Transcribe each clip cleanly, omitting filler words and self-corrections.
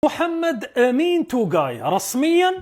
محمد أمين توغاي رسميا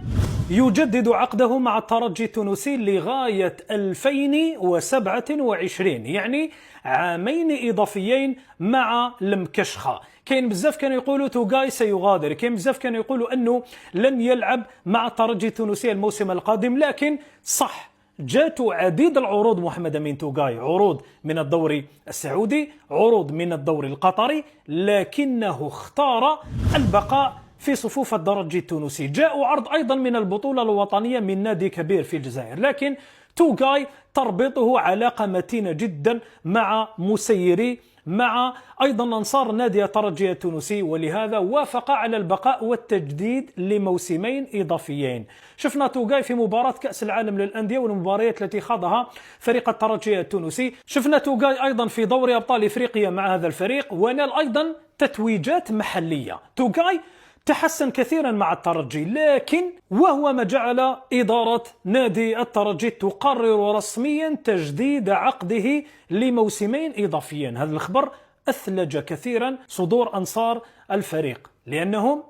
يجدد عقده مع الترجي التونسي لغاية 2027، يعني عامين إضافيين مع المكشخة. كاين بزاف كانوا يقولوا توغاي سيغادر، كاين بزاف كانوا يقولوا أنه لن يلعب مع الترجي التونسي الموسم القادم، لكن صح جاته عديد العروض محمد أمين توغاي، عروض من الدوري السعودي، عروض من الدوري القطري، لكنه اختار البقاء في صفوف الترجي التونسي. جاء عرض أيضا من البطولة الوطنية من نادي كبير في الجزائر، لكن توغاي تربطه علاقة متينة جدا مع مسيري، مع أيضا أنصار نادي الترجي التونسي، ولهذا وافق على البقاء والتجديد لموسمين إضافيين. شفنا توغاي في مباراة كأس العالم للأندية والمباريات التي خاضها فريق الترجي التونسي، شفنا توغاي أيضا في دوري أبطال إفريقيا مع هذا الفريق، ونال أيضا تتويجات محلية. توغاي تحسن كثيرا مع الترجي، لكن وهو ما جعل إدارة نادي الترجي تقرر رسميا تجديد عقده لموسمين إضافيين. هذا الخبر أثلج كثيرا صدور أنصار الفريق، لأنهم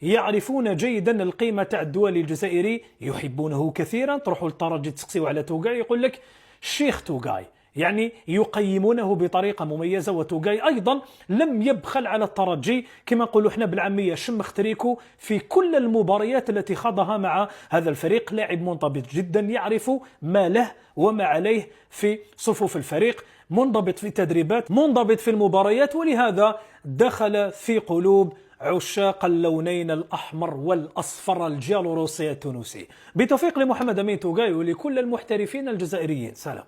يعرفون جيدا القيمة تاع الدولي الجزائري، يحبونه كثيرا. تروحوا للترجي تسقسيوا على توغاي يقول لك الشيخ توغاي، يعني يقيمونه بطريقة مميزة. وتوغاي أيضا لم يبخل على الترجي كما نقولوا احنا بالعامية شمخ تريكو في كل المباريات التي خاضها مع هذا الفريق. لاعب منضبط جدا، يعرف ما له وما عليه في صفوف الفريق، منضبط في التدريبات، منضبط في المباريات، ولهذا دخل في قلوب عشاق اللونين الأحمر والأصفر الجيالوروسي التونسي. بتوفيق لمحمد أمين توغاي ولكل المحترفين الجزائريين. سلام.